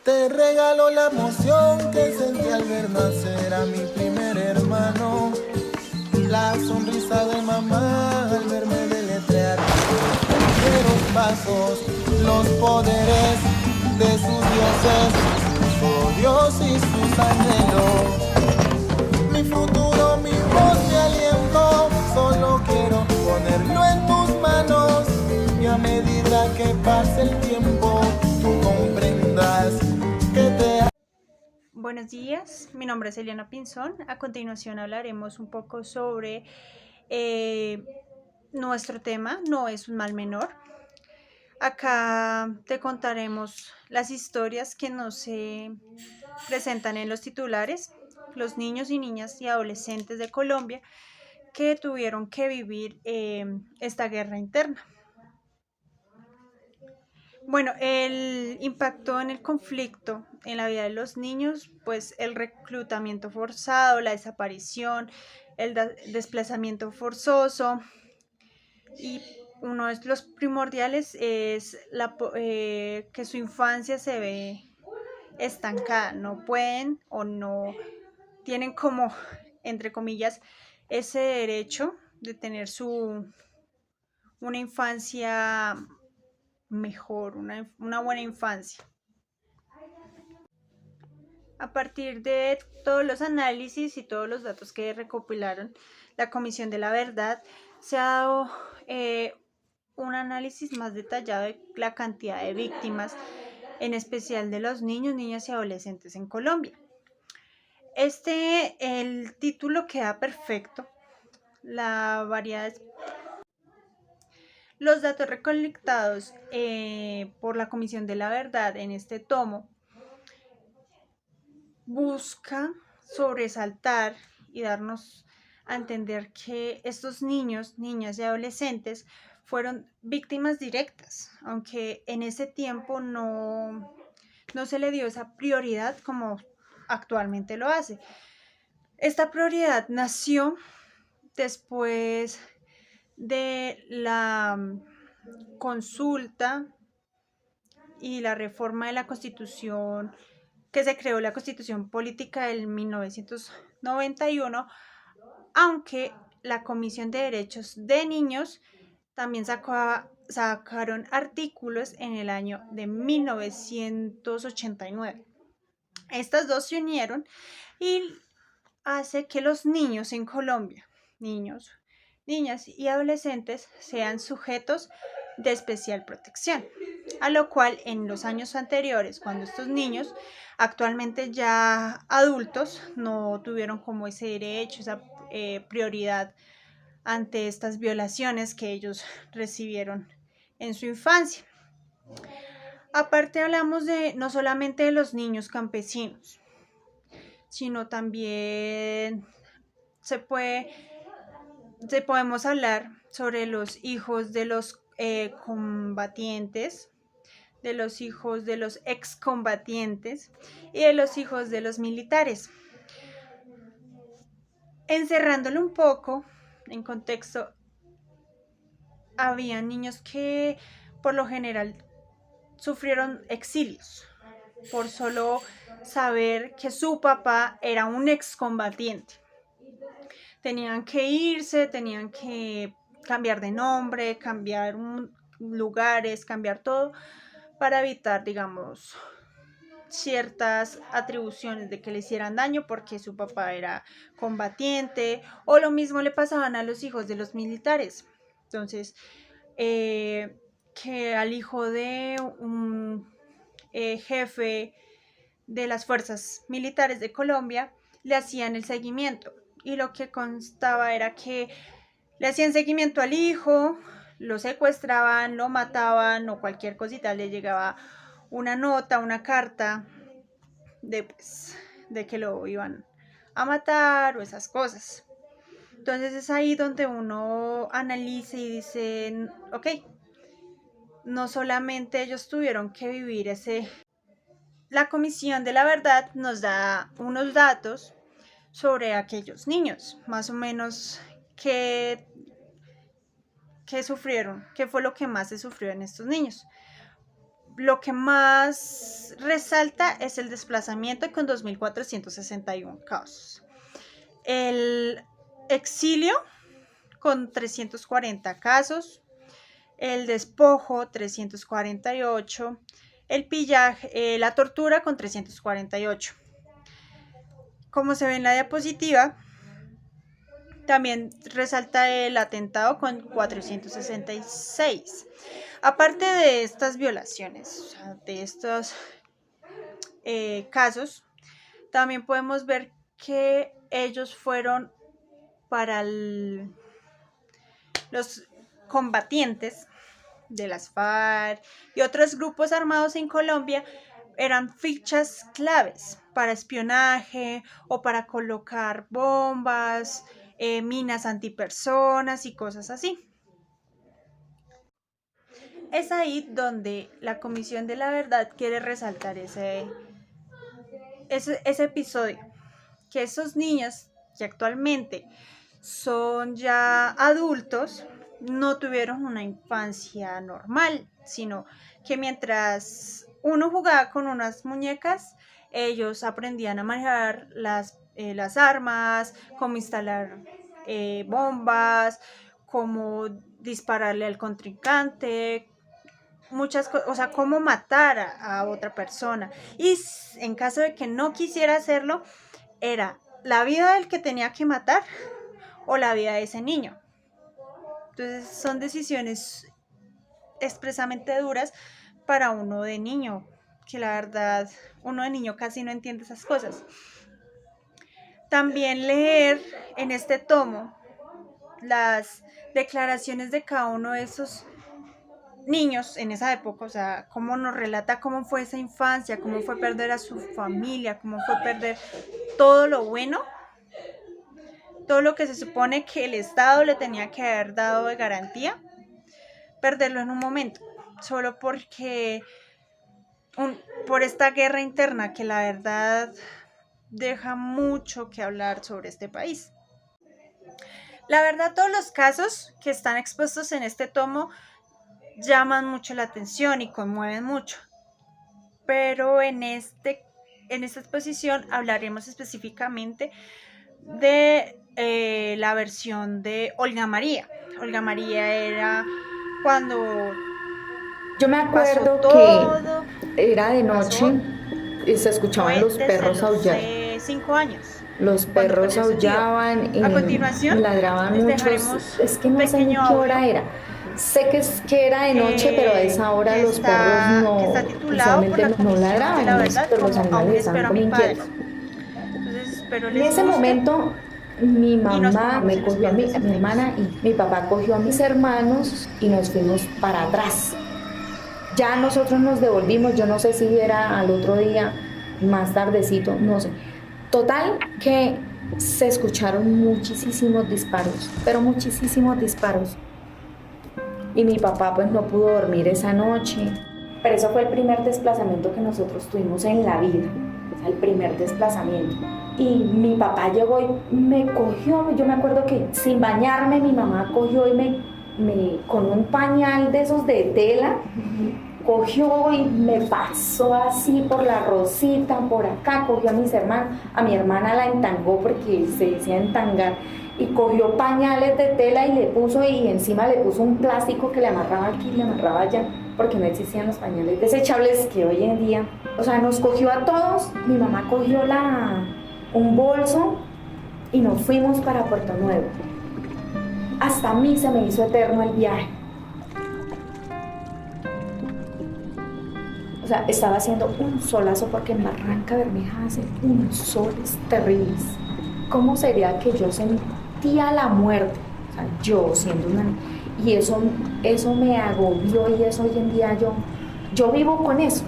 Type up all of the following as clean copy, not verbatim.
Te regalo la emoción que sentí al ver nacer a mi primer hermano. La sonrisa de mamá al verme deletrear los pasos, los poderes de sus dioses, su Dios y sus anhelos. Mi futuro, mi voz, mi aliento, solo quiero ponerlo en tus manos. Y a medida que pase el tiempo, tú comprendas que te... Buenos días, mi nombre es Eliana Pinzón. A continuación hablaremos un poco sobre eh, nuestro tema, no es un mal menor. Acá te contaremos las historias que nos se presentan en los titulares, los niños y niñas y adolescentes de Colombia que tuvieron que vivir esta guerra interna. Bueno, el impacto en el conflicto en la vida de los niños, pues el reclutamiento forzado, la desaparición, el desplazamiento forzoso y uno de los primordiales es que su infancia se ve estancada, no pueden o no tienen como, entre comillas, ese derecho de tener una infancia mejor, una buena infancia. A partir de todos los análisis y todos los datos que recopilaron la Comisión de la Verdad, se ha dado un análisis más detallado de la cantidad de víctimas, en especial de los niños, niñas y adolescentes en Colombia. El título queda perfecto. La variedad, los datos recolectados por la Comisión de la Verdad en este tomo busca sobresaltar y darnos a entender que estos niños, niñas y adolescentes fueron víctimas directas, aunque en ese tiempo no se le dio esa prioridad como actualmente lo hace. Esta prioridad nació después de la consulta y la reforma de la Constitución que se creó la Constitución Política del 1991, aunque la Comisión de Derechos de Niños también sacaron artículos en el año de 1989. Estas dos se unieron y hace que los niños en Colombia, niños, niñas y adolescentes sean sujetos de especial protección, a lo cual en los años anteriores, cuando estos niños, actualmente ya adultos, no tuvieron como ese derecho, esa prioridad ante estas violaciones que ellos recibieron en su infancia. Aparte hablamos de no solamente de los niños campesinos, sino también se puede podemos hablar sobre los hijos de los combatientes, de los hijos de los excombatientes y de los hijos de los militares. Encerrándolo un poco en contexto, había niños que por lo general sufrieron exilios por solo saber que su papá era un excombatiente. Tenían que irse, tenían que cambiar de nombre, cambiar lugares, cambiar todo para evitar, digamos, ciertas atribuciones de que le hicieran daño porque su papá era combatiente, o lo mismo le pasaban a los hijos de los militares. Entonces, que al hijo de un jefe de las fuerzas militares de Colombia le hacían el seguimiento, y lo que constaba era que le hacían seguimiento al hijo, lo secuestraban, lo mataban o cualquier cosita, le llegaba una nota, una carta de que lo iban a matar o esas cosas. Entonces es ahí donde uno analiza y dice, ok, no solamente ellos tuvieron que vivir ese... La Comisión de la Verdad nos da unos datos sobre aquellos niños, más o menos qué sufrieron, qué fue lo que más se sufrió en estos niños. lo que más resalta es el desplazamiento con 2.461 casos. El exilio con 340 casos, el despojo 348, el pillaje, la tortura con 348. Como se ve en la diapositiva, también resalta el atentado con 466. Aparte de estas violaciones, o sea, de estos casos, también podemos ver que ellos fueron para los combatientes de las FARC y otros grupos armados en Colombia, eran fichas claves para espionaje o para colocar bombas, minas antipersonas y cosas así. Es ahí donde la Comisión de la Verdad quiere resaltar ese episodio, que esos niños que actualmente son ya adultos no tuvieron una infancia normal, sino que mientras uno jugaba con unas muñecas, ellos aprendían a manejar las armas, cómo instalar bombas, cómo dispararle al contrincante, muchas cosas, o sea, cómo matar a otra persona. Y en caso de que no quisiera hacerlo, era la vida del que tenía que matar o la vida de ese niño. Entonces son decisiones expresamente duras para uno de niño, que la verdad uno de niño casi no entiende esas cosas. También leer en este tomo las declaraciones de cada uno de esos niños en esa época, o sea, cómo nos relata cómo fue esa infancia, cómo fue perder a su familia, cómo fue perder todo lo bueno, todo lo que se supone que el Estado le tenía que haber dado de garantía, perderlo en un momento, solo porque por esta guerra interna que la verdad deja mucho que hablar sobre este país. La verdad, todos los casos que están expuestos en este tomo llaman mucho la atención y conmueven mucho, pero en esta exposición hablaremos específicamente de la versión de Olga María. Olga María era cuando yo me acuerdo que era de noche y se escuchaban los perros aullar. 5 años. Los perros aullaban y a continuación, ladraban muchos. Es que no sé ni qué hora era. Sé que era de noche, pero a esa hora los perros no, usualmente no ladraban, pero los animales estaban como inquietos. En ese momento mi mamá me cogió a mi hermana y mi papá cogió a mis hermanos y nos fuimos para atrás. Ya nosotros nos devolvimos, yo no sé si era al otro día, más tardecito, no sé. Total que se escucharon muchísimos disparos, pero muchísimos disparos. Y mi papá pues no pudo dormir esa noche. Pero eso fue el primer desplazamiento que nosotros tuvimos en la vida, o sea, el primer desplazamiento. Y mi papá llegó y me cogió, yo me acuerdo que sin bañarme mi mamá cogió y me con un pañal de esos de tela, cogió y me pasó así por la rosita, por acá, cogió a mis hermanos, a mi hermana la entangó porque se decía entangar, y cogió pañales de tela y le puso, y encima le puso un plástico que le amarraba aquí y le amarraba allá, porque no existían los pañales desechables que hoy en día, o sea, nos cogió a todos, mi mamá cogió un bolso y nos fuimos para Puerto Nuevo. Hasta a mí se me hizo eterno el viaje. O sea, estaba haciendo un solazo porque en Barranca Bermeja hace unos soles terribles. ¿Cómo sería que yo sentía la muerte? O sea, yo siendo una... Y eso me agobió, y eso hoy en día yo vivo con eso.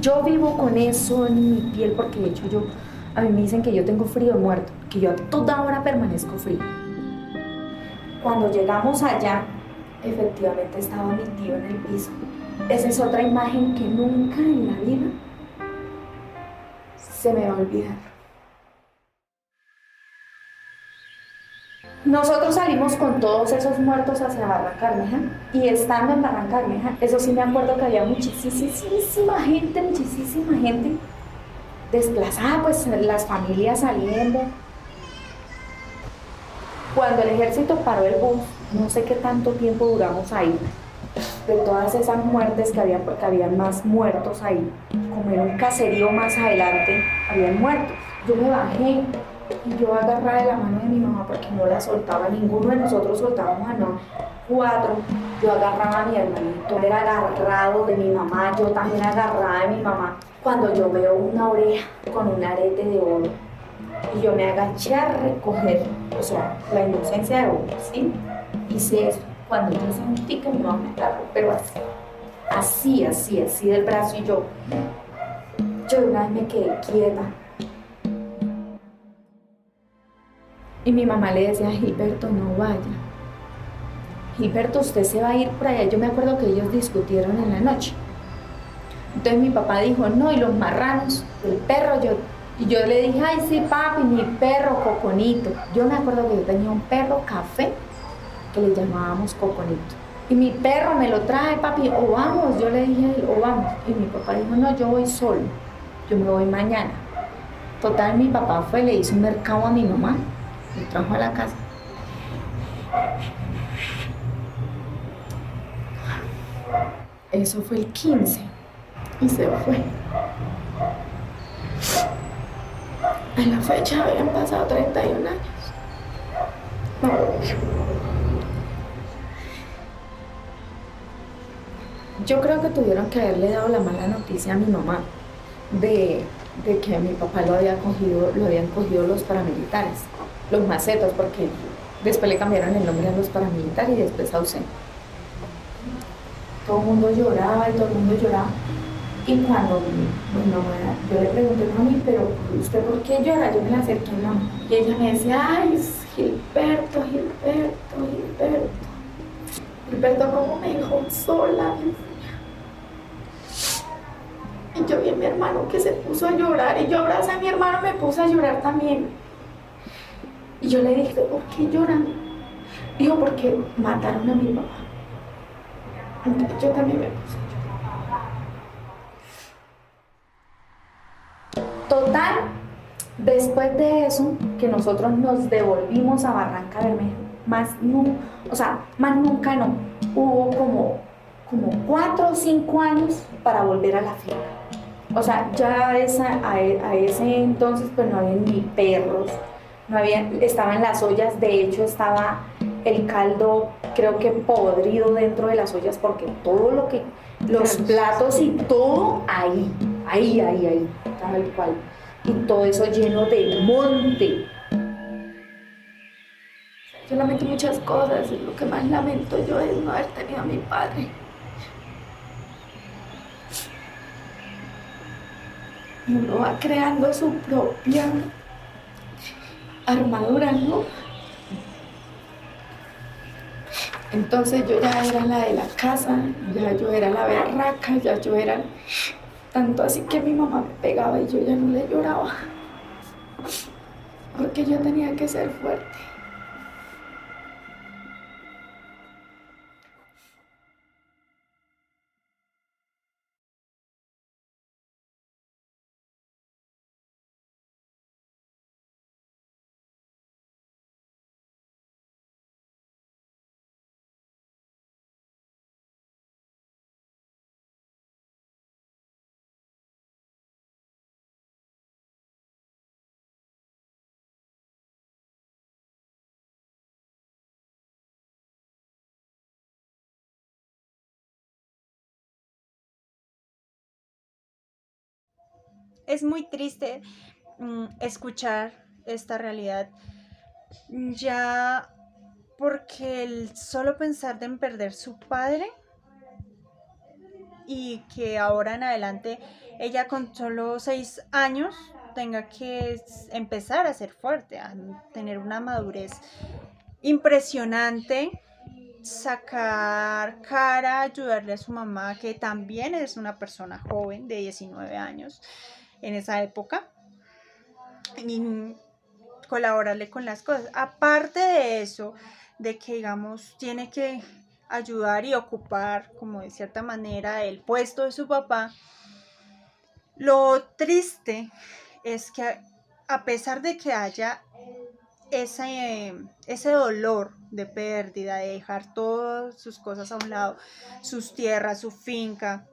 Yo vivo con eso en mi piel porque de hecho a mí me dicen que yo tengo frío de muerto, que yo a toda hora permanezco frío. Cuando llegamos allá, efectivamente estaba mi tío en el piso. Esa es otra imagen que nunca en la vida se me va a olvidar. Nosotros salimos con todos esos muertos hacia Barranca Bermeja y estando en Barranca Bermeja, eso sí me acuerdo que había muchísima gente desplazada, pues las familias saliendo. Cuando el ejército paró el bus, no sé qué tanto tiempo duramos ahí, de todas esas muertes que había, porque había más muertos ahí, como en un caserío más adelante, habían muertos. Yo me bajé y yo agarraba de la mano de mi mamá porque no la soltaba, ninguno de nosotros soltábamos a no, 4. Yo agarraba a mi hermanito, él era agarrado de mi mamá, yo también agarraba de mi mamá. Cuando yo veo una oreja con un arete de oro y yo me agaché a recoger, o sea, la inocencia de oro, ¿sí? Hice eso. Cuando yo sentí que mi mamá me agarró, pero así del brazo y yo de una vez me quedé quieta. Y mi mamá le decía, Gilberto, no vaya. Gilberto, usted se va a ir por allá. Yo me acuerdo que ellos discutieron en la noche. Entonces mi papá dijo, no, y los marranos, el perro, y yo le dije, ay, sí, papi, mi perro, Coconito. Yo me acuerdo que yo tenía un perro café que le llamábamos Coconito. Y mi perro me lo trae, papi, o vamos. Yo le dije a él, o vamos. Y mi papá dijo, no, yo voy solo, yo me voy mañana. Total, mi papá fue, le hizo un mercado a mi mamá, lo trajo a la casa. Eso fue el 15 y se fue. A la fecha habían pasado 31 años. No. Yo creo que tuvieron que haberle dado la mala noticia a mi mamá de que a mi papá lo habían cogido los paramilitares, los macetas, porque después le cambiaron el nombre a los paramilitares y después a UCEN. Todo el mundo lloraba y todo el mundo lloraba. Y cuando yo le pregunté, mami, pero ¿usted por qué llora? Yo me la acerqué a mi mamá y ella me decía, ay, Gilberto, ¿cómo me dejó sola? Y yo vi a mi hermano que se puso a llorar y yo abracé a mi hermano y me puse a llorar también. Y yo le dije, ¿por qué lloran? Dijo, porque mataron a mi papá. Entonces yo también me puse a llorar. Total, después de eso, que nosotros nos devolvimos a Barranca Bermeja, más nunca no. Hubo como 4 o 5 años para volver a la finca. O sea, ya a ese entonces pues no había ni perros, estaban las ollas, de hecho estaba el caldo creo que podrido dentro de las ollas porque todo los platos y todo ahí, tal cual. Y todo eso lleno de monte. Yo lamento muchas cosas y lo que más lamento yo es no haber tenido a mi padre. Uno va creando su propia armadura, ¿no? Entonces yo ya era la de la casa, ya yo era la berraca, ya yo era... Tanto así que mi mamá me pegaba y yo ya no le lloraba. Porque yo tenía que ser fuerte. Es muy triste escuchar esta realidad, ya porque el solo pensar en perder su padre y que ahora en adelante ella con solo 6 años tenga que empezar a ser fuerte, a tener una madurez impresionante, sacar cara, ayudarle a su mamá, que también es una persona joven de 19 años en esa época. Y colaborarle con las cosas. Aparte de eso, de que digamos tiene que ayudar y ocupar como de cierta manera el puesto de su papá, lo triste es que a pesar de que haya ese dolor de pérdida, de dejar todas sus cosas a un lado, sus tierras, su finca,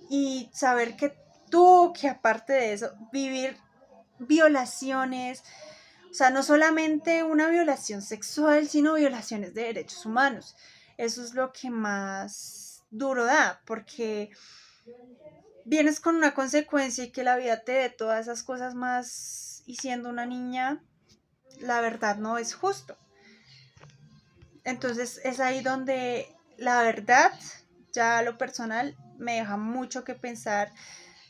y saber que tuvo que aparte de eso vivir violaciones, o sea, no solamente una violación sexual, sino violaciones de derechos humanos. Eso es lo que más duro da, porque vienes con una consecuencia y que la vida te dé todas esas cosas más, y siendo una niña, la verdad no es justo. Entonces es ahí donde la verdad, ya a lo personal, me deja mucho que pensar,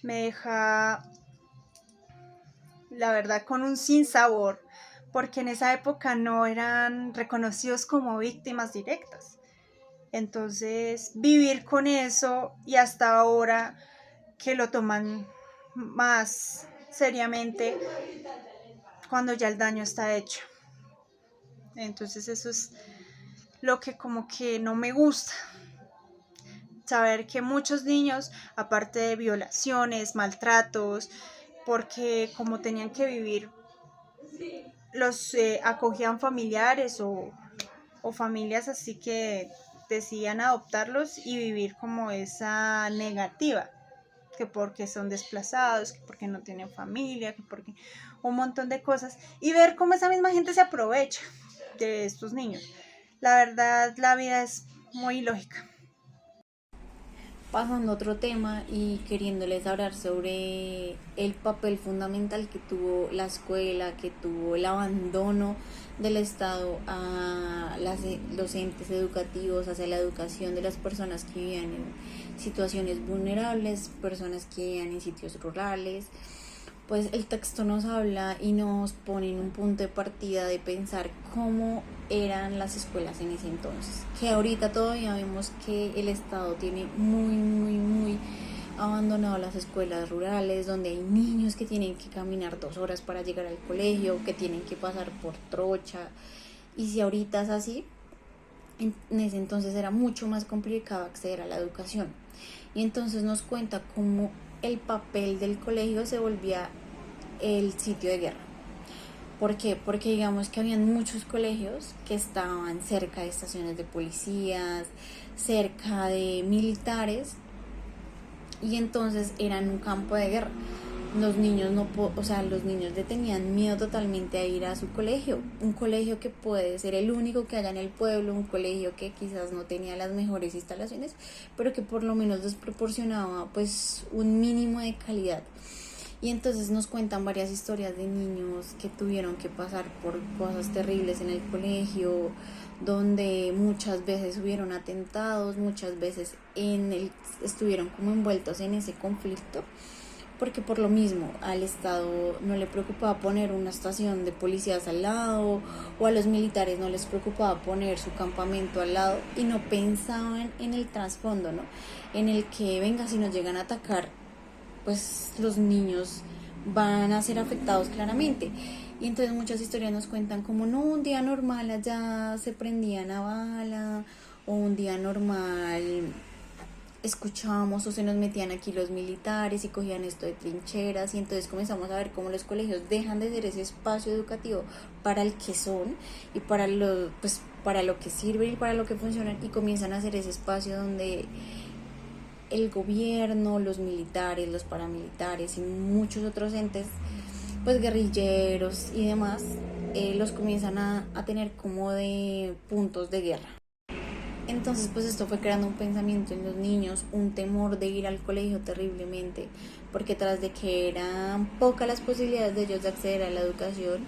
me deja, la verdad, con un sinsabor, porque en esa época no eran reconocidos como víctimas directas. Entonces, vivir con eso y hasta ahora que lo toman más seriamente cuando ya el daño está hecho. Entonces, eso es lo que como que no me gusta. Saber que muchos niños, aparte de violaciones, maltratos, porque como tenían que vivir, los acogían familiares o familias así que decían adoptarlos y vivir como esa negativa, que porque son desplazados, que porque no tienen familia, que porque un montón de cosas, y ver cómo esa misma gente se aprovecha de estos niños. La verdad, la vida es muy ilógica. Pasando a otro tema y queriéndoles hablar sobre el papel fundamental que tuvo la escuela, que tuvo el abandono del Estado a los entes educativos, hacia la educación de las personas que vivían en situaciones vulnerables, personas que vivían en sitios rurales. Pues el texto nos habla y nos pone en un punto de partida de pensar cómo eran las escuelas en ese entonces, que ahorita todavía vemos que el Estado tiene muy abandonado las escuelas rurales, donde hay niños que tienen que caminar 2 horas para llegar al colegio, que tienen que pasar por trocha, y si ahorita es así, en ese entonces era mucho más complicado acceder a la educación. Y entonces nos cuenta cómo el papel del colegio se volvía el sitio de guerra. ¿Por qué? Porque digamos que habían muchos colegios que estaban cerca de estaciones de policías, cerca de militares, y entonces eran un campo de guerra. Los niños los niños le tenían miedo totalmente a ir a su colegio, un colegio que puede ser el único que haya en el pueblo, un colegio que quizás no tenía las mejores instalaciones, pero que por lo menos les proporcionaba pues un mínimo de calidad. Y entonces nos cuentan varias historias de niños que tuvieron que pasar por cosas terribles en el colegio, donde muchas veces hubieron atentados, muchas veces estuvieron como envueltos en ese conflicto, porque por lo mismo al Estado no le preocupaba poner una estación de policías al lado, o a los militares no les preocupaba poner su campamento al lado, y no pensaban en el trasfondo, ¿no? En el que, venga, si nos llegan a atacar, pues los niños van a ser afectados claramente. Y entonces muchas historias nos cuentan como no, un día normal allá se prendían a bala, o un día normal escuchábamos o se nos metían aquí los militares y cogían esto de trincheras, y entonces comenzamos a ver cómo los colegios dejan de ser ese espacio educativo para el que son y para lo que sirven y para lo que funcionan, y comienzan a ser ese espacio donde el gobierno, los militares, los paramilitares y muchos otros entes, pues guerrilleros y demás, los comienzan a tener como de puntos de guerra. Entonces pues esto fue creando un pensamiento en los niños, un temor de ir al colegio terriblemente, porque tras de que eran pocas las posibilidades de ellos de acceder a la educación,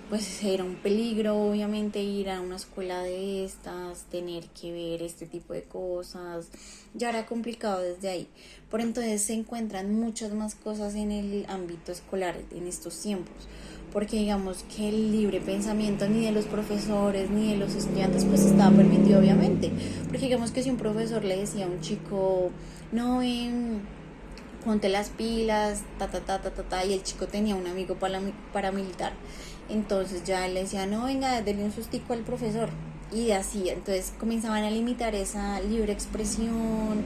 pues era un peligro obviamente ir a una escuela de estas, tener que ver este tipo de cosas, ya era complicado desde ahí. Por entonces se encuentran muchas más cosas en el ámbito escolar en estos tiempos, porque digamos que el libre pensamiento ni de los profesores ni de los estudiantes pues estaba permitido obviamente, porque digamos que si un profesor le decía a un chico, no, ponte las pilas, y el chico tenía un amigo paramilitar, entonces ya él le decía, no, venga, denle un sustico al profesor, y así, entonces comenzaban a limitar esa libre expresión,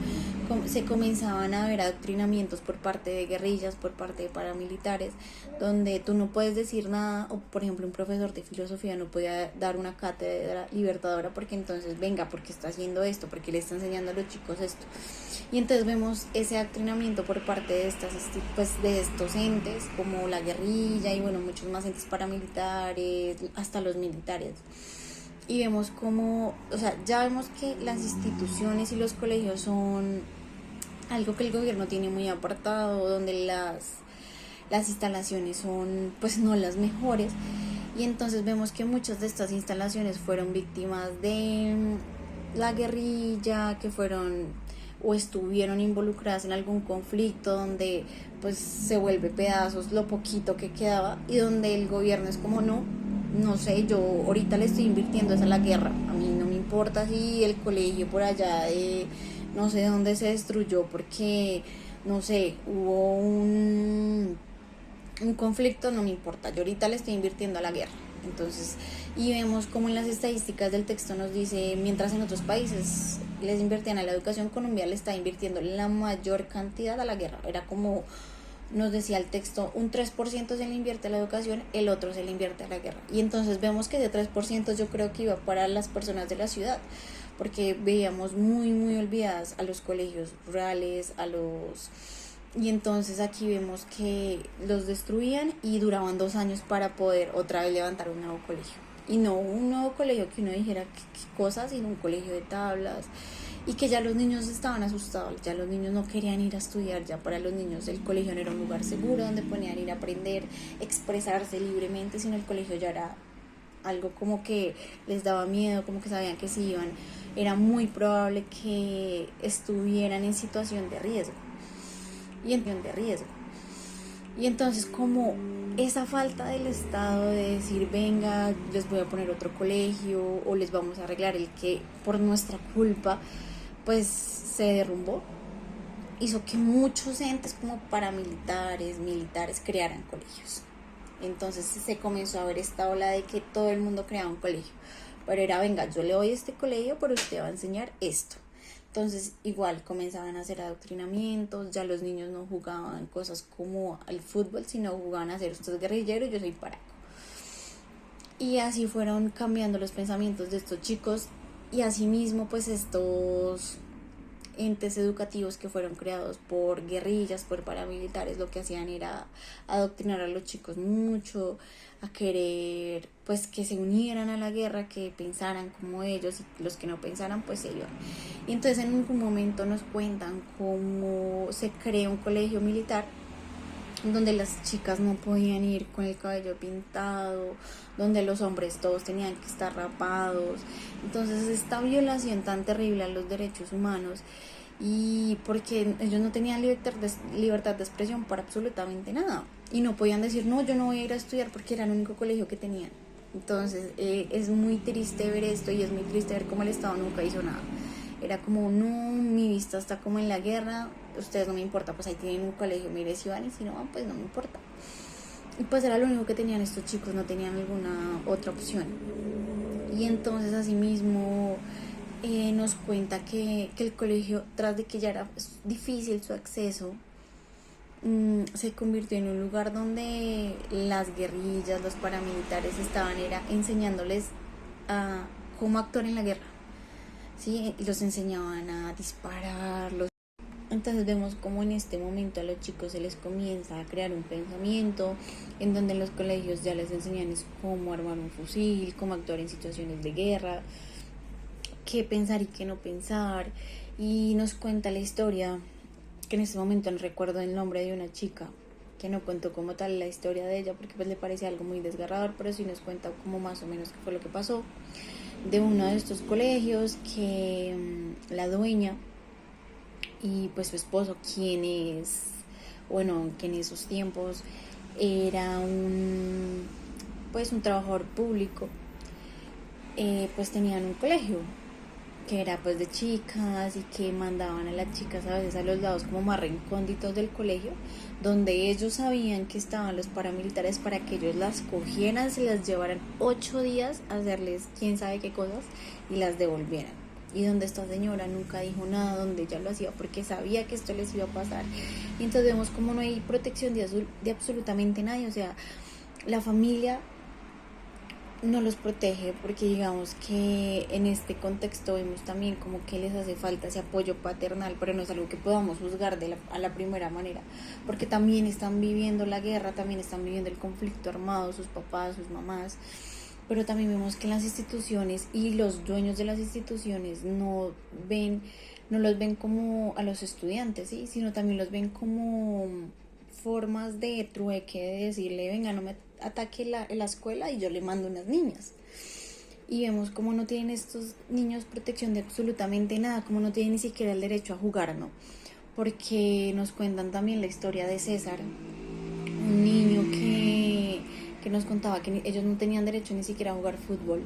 se comenzaban a ver adoctrinamientos por parte de guerrillas, por parte de paramilitares, donde tú no puedes decir nada, o por ejemplo un profesor de filosofía no podía dar una cátedra libertadora porque entonces, venga, porque está haciendo esto, porque le está enseñando a los chicos esto, y entonces vemos ese adoctrinamiento por parte de de estos entes, como la guerrilla y bueno, muchos más entes paramilitares, hasta los militares. Y vemos como, o sea, ya vemos que las instituciones y los colegios son algo que el gobierno tiene muy apartado, donde las instalaciones son pues no las mejores, y entonces vemos que muchas de estas instalaciones fueron víctimas de la guerrilla, que fueron o estuvieron involucradas en algún conflicto donde pues se vuelve pedazos lo poquito que quedaba, y donde el gobierno es como no sé, yo ahorita le estoy invirtiendo a la guerra, a mí no me importa si el colegio por allá de no sé dónde se destruyó porque, no sé, hubo un conflicto, no me importa, yo ahorita le estoy invirtiendo a la guerra. Entonces, y vemos como en las estadísticas del texto nos dice, mientras en otros países les invertían a la educación, Colombia le está invirtiendo la mayor cantidad a la guerra. Era como nos decía el texto, un 3% se le invierte a la educación, el otro se le invierte a la guerra. Y entonces vemos que ese 3% yo creo que iba para las personas de la ciudad, porque veíamos muy, muy olvidadas a los colegios rurales, y entonces aquí vemos que los destruían y duraban 2 años para poder otra vez levantar un nuevo colegio. Y no un nuevo colegio que uno dijera qué cosas, sino un colegio de tablas, y que ya los niños estaban asustados, ya los niños no querían ir a estudiar, ya para los niños el colegio no era un lugar seguro donde podían ir a aprender, expresarse libremente, sino el colegio ya era algo como que les daba miedo, como que sabían que si iban era muy probable que estuvieran en situación de riesgo. Y entonces como esa falta del Estado de decir, venga, les voy a poner otro colegio o les vamos a arreglar el que por nuestra culpa pues se derrumbó, hizo que muchos entes como paramilitares, militares crearan colegios. Entonces se comenzó a ver esta ola de que todo el mundo creaba un colegio, pero era, venga, yo le doy este colegio, pero usted va a enseñar esto. Entonces igual comenzaban a hacer adoctrinamientos, ya los niños no jugaban cosas como al fútbol, sino jugaban a ser usted guerrillero, yo soy paraco. Y así fueron cambiando los pensamientos de estos chicos, y asimismo pues estos entes educativos que fueron creados por guerrillas, por paramilitares, lo que hacían era adoctrinar a los chicos mucho, a querer pues que se unieran a la guerra, que pensaran como ellos, y los que no pensaran pues se iban. Y entonces en algún momento nos cuentan cómo se crea un colegio militar donde las chicas no podían ir con el cabello pintado, donde los hombres todos tenían que estar rapados. Entonces esta violación tan terrible a los derechos humanos, y porque ellos no tenían libertad de expresión para absolutamente nada, y no podían decir, no, yo no voy a ir a estudiar, porque era el único colegio que tenían. Entonces es muy triste ver esto, y es muy triste ver cómo el Estado nunca hizo nada. Era como, no, mi vista está como en la guerra, ustedes no me importa, pues ahí tienen un colegio, mire si van, y si no van, pues no me importa. Y pues era lo único que tenían estos chicos, no tenían alguna otra opción. Y entonces asimismo nos cuenta que el colegio, tras de que ya era difícil su acceso, se convirtió en un lugar donde las guerrillas, los paramilitares estaban enseñándoles a cómo actuar en la guerra. ¿Sí? Los enseñaban a disparar. Entonces vemos como en este momento a los chicos se les comienza a crear un pensamiento en donde en los colegios ya les enseñan es cómo armar un fusil, cómo actuar en situaciones de guerra, qué pensar y qué no pensar. Y nos cuenta la historia, que en este momento no recuerdo el nombre de una chica, que no contó como tal la historia de ella porque pues le parece algo muy desgarrador, pero sí nos cuenta como más o menos qué fue lo que pasó, de uno de estos colegios, que la dueña y pues su esposo, que en esos tiempos era un trabajador público, pues tenían un colegio, que era pues de chicas y que mandaban a las chicas a veces a los lados como más recónditos del colegio, donde ellos sabían que estaban los paramilitares para que ellos las cogieran, se las llevaran 8 días a hacerles quién sabe qué cosas y las devolvieran. Y donde esta señora nunca dijo nada, donde ella lo hacía porque sabía que esto les iba a pasar. Y entonces vemos como no hay protección de absolutamente nadie, o sea, la familia no los protege, porque digamos que en este contexto vemos también como que les hace falta ese apoyo paternal, pero no es algo que podamos juzgar a la primera manera, porque también están viviendo la guerra, también están viviendo el conflicto armado, sus papás, sus mamás, pero también vemos que las instituciones y los dueños de las instituciones no los ven como a los estudiantes, ¿sí? Sino también los ven como formas de trueque, de decirle, venga, no me ataque la escuela y yo le mando unas niñas. Y vemos cómo no tienen estos niños protección de absolutamente nada, como no tienen ni siquiera el derecho a jugar, ¿no? Porque nos cuentan también la historia de César, un niño que nos contaba que ellos no tenían derecho ni siquiera a jugar fútbol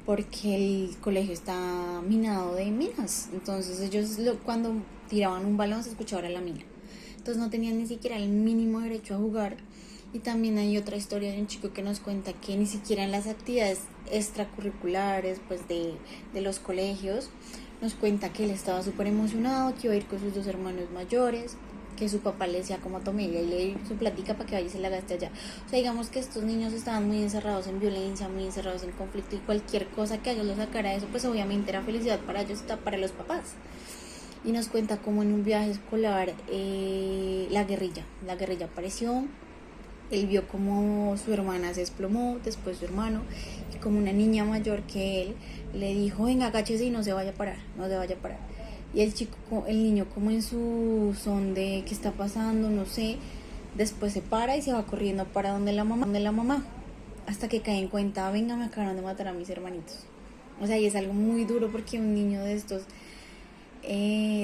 porque el colegio está minado de minas. Entonces ellos cuando tiraban un balón se escuchaba la mina. Entonces no tenían ni siquiera el mínimo derecho a jugar. Y también hay otra historia de un chico que nos cuenta que ni siquiera en las actividades extracurriculares pues de los colegios, nos cuenta que él estaba súper emocionado, que iba a ir con sus 2 hermanos mayores, que su papá le decía como tome y le di su plática para que vaya y se la gaste allá. O sea, digamos que estos niños estaban muy encerrados en violencia, muy encerrados en conflicto, y cualquier cosa que a ellos los sacara de eso, pues obviamente era felicidad para ellos y para los papás. Y nos cuenta como en un viaje escolar la guerrilla apareció. Él vio como su hermana se desplomó, después su hermano, y como una niña mayor que él le dijo, venga, agáchese y no se vaya a parar. Y el niño como en su son de qué está pasando, no sé, después se para y se va corriendo para donde la mamá, hasta que cae en cuenta, venga, me acaban de matar a mis hermanitos. O sea, y es algo muy duro porque un niño de estos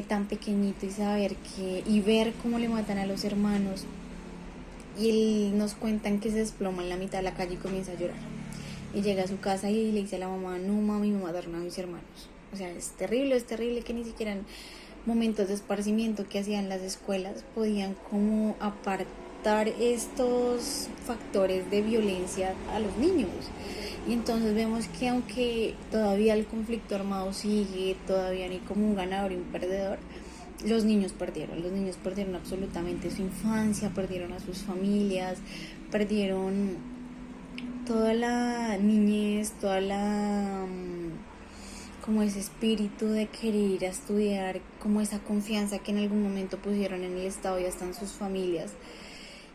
tan pequeñito y ver cómo le matan a los hermanos, y él nos cuentan que se desploma en la mitad de la calle y comienza a llorar, y llega a su casa y le dice a la mamá, no mami, me mataron a mis hermanos. O sea, es terrible que ni siquiera en momentos de esparcimiento que hacían las escuelas podían como apartar estos factores de violencia a los niños. Y entonces vemos que aunque todavía el conflicto armado sigue, todavía no hay como un ganador y un perdedor, los niños perdieron absolutamente su infancia, perdieron a sus familias, perdieron toda la niñez, como ese espíritu de querer ir a estudiar, como esa confianza que en algún momento pusieron en el Estado y hasta en sus familias,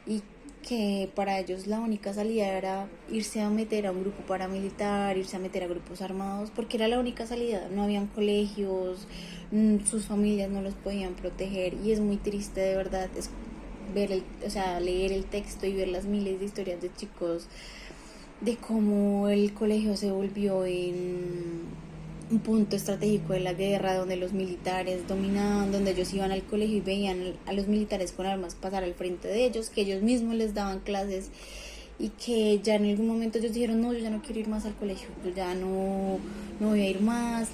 y que para ellos la única salida era irse a meter a un grupo paramilitar, irse a meter a grupos armados, porque era la única salida, no habían colegios, sus familias no los podían proteger, y es muy triste de verdad leer el texto y ver las miles de historias de chicos de cómo el colegio se volvió en un punto estratégico de la guerra, donde los militares dominaban, donde ellos iban al colegio y veían a los militares con armas pasar al frente de ellos, que ellos mismos les daban clases, y que ya en algún momento ellos dijeron, no, yo ya no quiero ir más al colegio, yo ya no voy a ir más,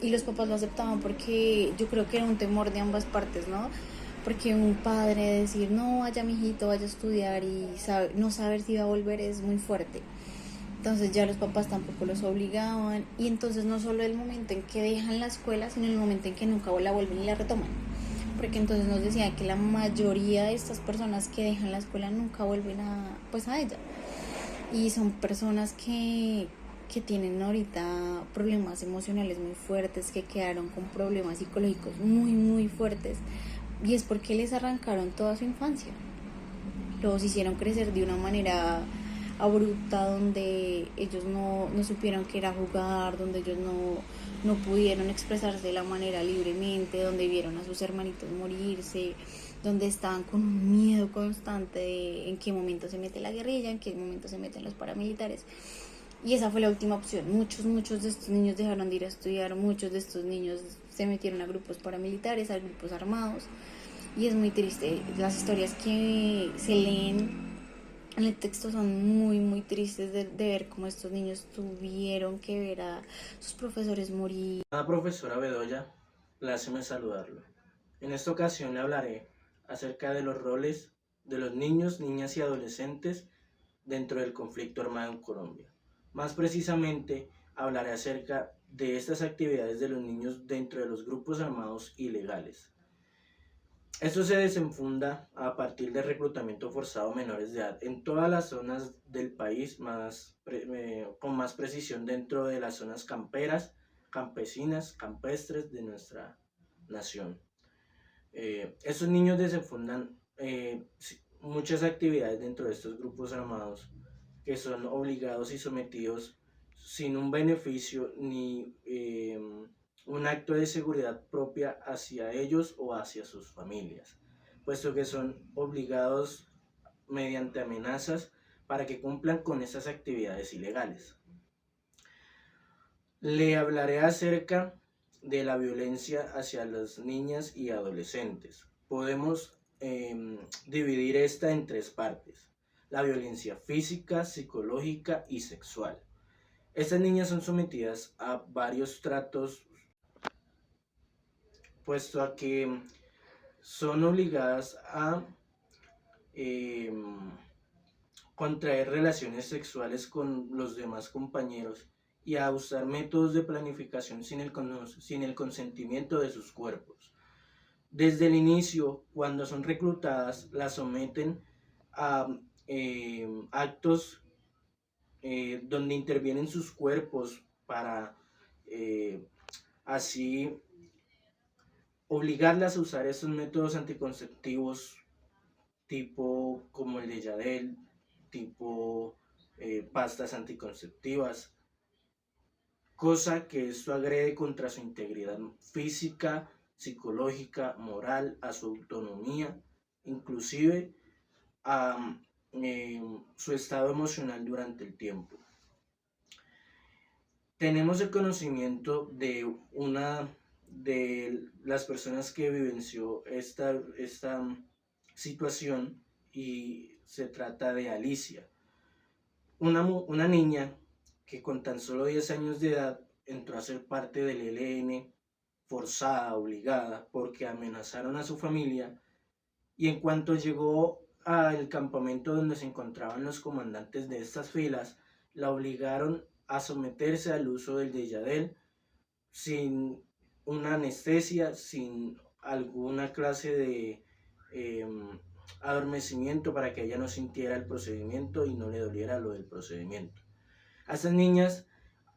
y los papás lo aceptaban porque yo creo que era un temor de ambas partes, ¿no? Porque un padre decir, no, vaya mijito, vaya a estudiar y no saber si va a volver es muy fuerte. Entonces ya los papás tampoco los obligaban, y entonces no solo el momento en que dejan la escuela, sino el momento en que nunca la vuelven y la retoman, porque entonces nos decían que la mayoría de estas personas que dejan la escuela nunca vuelven a ella, y son personas que tienen ahorita problemas emocionales muy fuertes, que quedaron con problemas psicológicos muy muy fuertes, y es porque les arrancaron toda su infancia, los hicieron crecer de una manera abrupta, donde ellos no supieron qué era jugar, donde ellos no pudieron expresarse de la manera libremente, donde vieron a sus hermanitos morirse, donde estaban con un miedo constante de en qué momento se mete la guerrilla, en qué momento se meten los paramilitares. Y esa fue la última opción. Muchos de estos niños dejaron de ir a estudiar, muchos de estos niños se metieron a grupos paramilitares, a grupos armados, y es muy triste las historias que se leen en el texto son muy, muy tristes de ver cómo estos niños tuvieron que ver a sus profesores morir. Profesora Bedoya, pláceme saludarlo. En esta ocasión le hablaré acerca de los roles de los niños, niñas y adolescentes dentro del conflicto armado en Colombia. Más precisamente, hablaré acerca de estas actividades de los niños dentro de los grupos armados ilegales. Esto se desenfunda a partir del reclutamiento forzado a menores de edad en todas las zonas del país, con más precisión dentro de las zonas camperas, campesinas, campestres de nuestra nación. Estos niños desenfundan muchas actividades dentro de estos grupos armados que son obligados y sometidos sin un beneficio ni un acto de seguridad propia hacia ellos o hacia sus familias, puesto que son obligados mediante amenazas para que cumplan con esas actividades ilegales. Le hablaré acerca de la violencia hacia las niñas y adolescentes. Podemos dividir esta en tres partes: la violencia física, psicológica y sexual. Estas niñas son sometidas a varios tratos, puesto a que son obligadas a contraer relaciones sexuales con los demás compañeros y a usar métodos de planificación sin el consentimiento de sus cuerpos. Desde el inicio, cuando son reclutadas, las someten a actos donde intervienen sus cuerpos para así obligarlas a usar estos métodos anticonceptivos tipo como el de Yadel, tipo pastas anticonceptivas, cosa que esto agrede contra su integridad física, psicológica, moral, a su autonomía, inclusive a su estado emocional durante el tiempo. Tenemos el conocimiento de una de las personas que vivenció esta situación, y se trata de Alicia, una niña que con tan solo 10 años de edad entró a ser parte del ELN forzada, obligada, porque amenazaron a su familia, y en cuanto llegó al campamento donde se encontraban los comandantes de estas filas, la obligaron a someterse al uso del Deyadel sin una anestesia, sin alguna clase de adormecimiento para que ella no sintiera el procedimiento y no le doliera lo del procedimiento. A estas niñas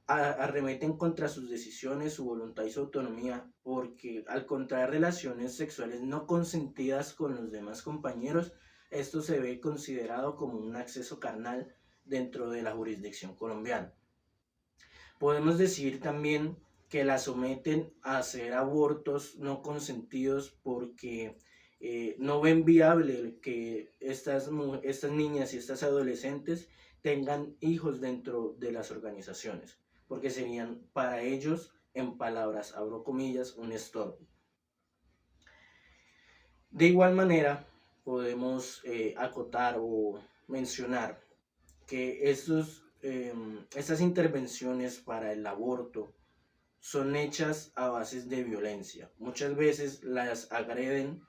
arremeten contra sus decisiones, su voluntad y su autonomía, porque al contraer relaciones sexuales no consentidas con los demás compañeros, esto se ve considerado como un acceso carnal dentro de la jurisdicción colombiana. Podemos decir también que la someten a hacer abortos no consentidos porque no ven viable que estas niñas y estas adolescentes tengan hijos dentro de las organizaciones, porque serían para ellos, en palabras, abro comillas, un estorbo. De igual manera, podemos acotar o mencionar que estas intervenciones para el aborto son hechas a bases de violencia. Muchas veces las agreden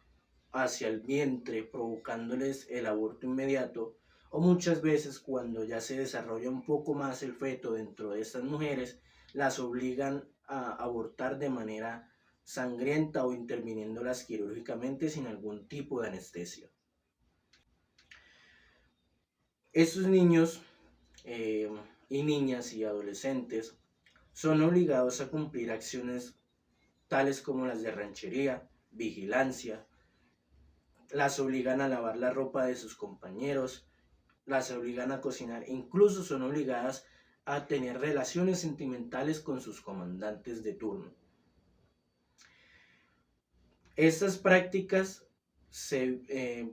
hacia el vientre, provocándoles el aborto inmediato, o muchas veces cuando ya se desarrolla un poco más el feto dentro de estas mujeres, las obligan a abortar de manera sangrienta o interviniéndolas quirúrgicamente sin algún tipo de anestesia. Estos niños y niñas y adolescentes son obligados a cumplir acciones tales como las de ranchería, vigilancia, las obligan a lavar la ropa de sus compañeros, las obligan a cocinar, incluso son obligadas a tener relaciones sentimentales con sus comandantes de turno. Estas prácticas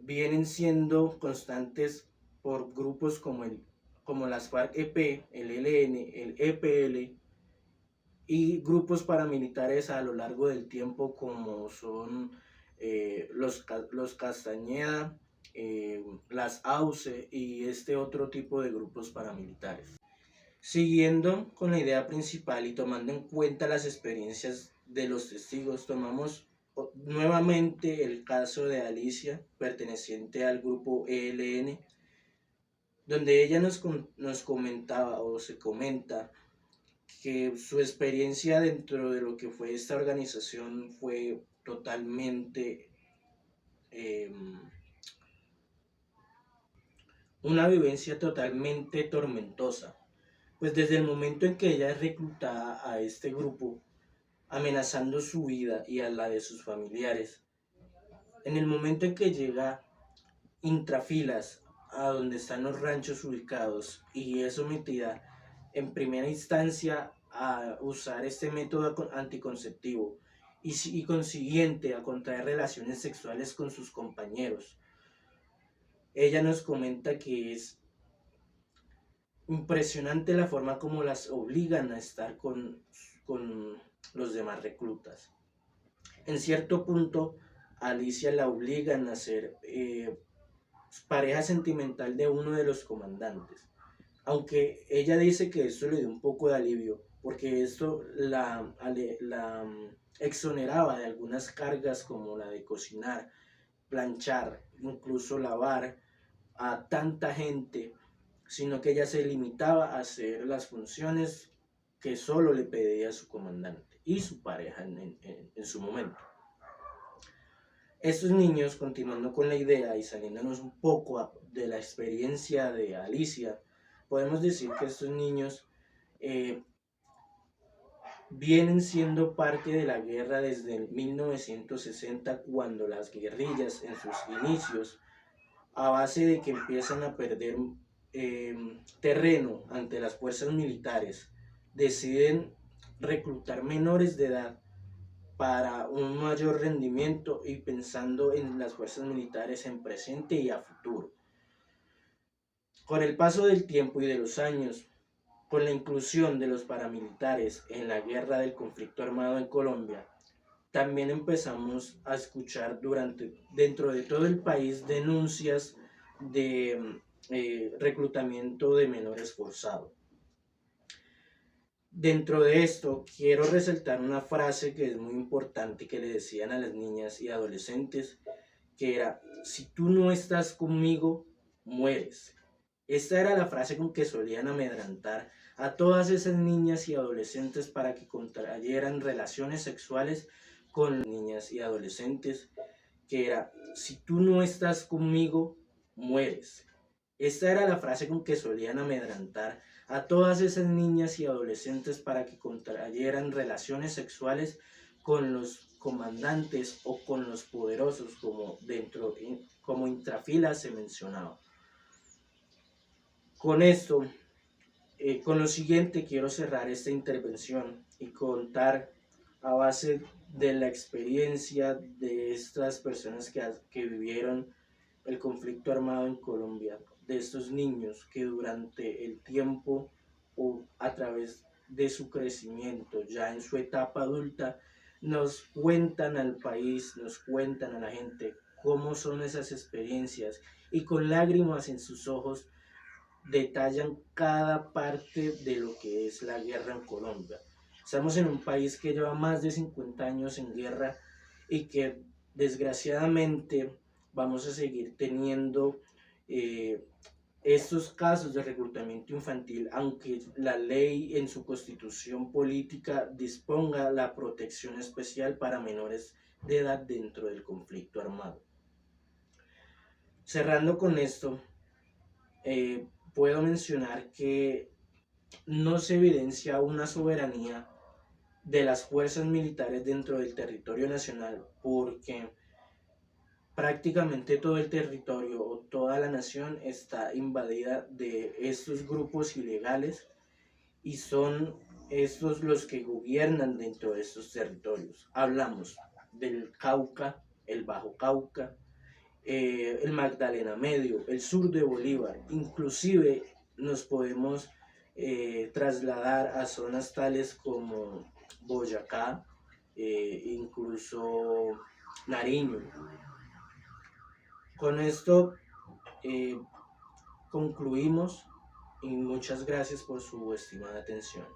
vienen siendo constantes por grupos como las FARC-EP, el ELN, el EPL y grupos paramilitares a lo largo del tiempo como son los Castañeda, las AUCE y este otro tipo de grupos paramilitares. Siguiendo con la idea principal y tomando en cuenta las experiencias de los testigos, tomamos nuevamente el caso de Alicia, perteneciente al grupo ELN, donde ella nos comentaba o se comenta que su experiencia dentro de lo que fue esta organización fue totalmente una vivencia totalmente tormentosa, pues desde el momento en que ella es reclutada a este grupo, amenazando su vida y a la de sus familiares, en el momento en que llega intrafilas a donde están los ranchos ubicados y es sometida en primera instancia a usar este método anticonceptivo y consiguiente a contraer relaciones sexuales con sus compañeros, ella nos comenta que es impresionante la forma como las obligan a estar con los demás reclutas. En cierto punto, a Alicia la obligan a ser pareja sentimental de uno de los comandantes. Aunque ella dice que esto le dio un poco de alivio, porque esto la exoneraba de algunas cargas como la de cocinar, planchar, incluso lavar a tanta gente, sino que ella se limitaba a hacer las funciones que solo le pedía su comandante y su pareja en su momento. Estos niños, continuando con la idea y saliéndonos un poco de la experiencia de Alicia, podemos decir que estos niños vienen siendo parte de la guerra desde 1960, cuando las guerrillas en sus inicios, a base de que empiezan a perder terreno ante las fuerzas militares, deciden reclutar menores de edad para un mayor rendimiento y pensando en las fuerzas militares en presente y a futuro. Con el paso del tiempo y de los años, con la inclusión de los paramilitares en la guerra del conflicto armado en Colombia, también empezamos a escuchar dentro de todo el país denuncias de reclutamiento de menores forzado. Dentro de esto, quiero resaltar una frase que es muy importante que le decían a las niñas y adolescentes, que era: si tú no estás conmigo, mueres. Esta era la frase con que solían amedrentar a todas esas niñas y adolescentes para que contrayeran relaciones sexuales con niñas y adolescentes, que era: si tú no estás conmigo, mueres. Esta era la frase con que solían amedrentar a todas esas niñas y adolescentes para que contrayeran relaciones sexuales con los comandantes o con los poderosos, como intrafilas se mencionaba. Con esto, con lo siguiente quiero cerrar esta intervención y contar a base de la experiencia de estas personas que vivieron el conflicto armado en Colombia, de estos niños que durante el tiempo o a través de su crecimiento, ya en su etapa adulta, nos cuentan al país, nos cuentan a la gente cómo son esas experiencias y con lágrimas en sus ojos detallan cada parte de lo que es la guerra en Colombia. Estamos en un país que lleva más de 50 años en guerra y que desgraciadamente vamos a seguir teniendo estos casos de reclutamiento infantil, aunque la ley en su constitución política disponga la protección especial para menores de edad dentro del conflicto armado. Cerrando con esto, puedo mencionar que no se evidencia una soberanía de las fuerzas militares dentro del territorio nacional, porque prácticamente todo el territorio o toda la nación está invadida de estos grupos ilegales y son estos los que gobiernan dentro de estos territorios. Hablamos del Cauca, el Bajo Cauca, el Magdalena Medio, el sur de Bolívar, inclusive nos podemos trasladar a zonas tales como Boyacá, incluso Nariño. Con esto concluimos y muchas gracias por su estimada atención.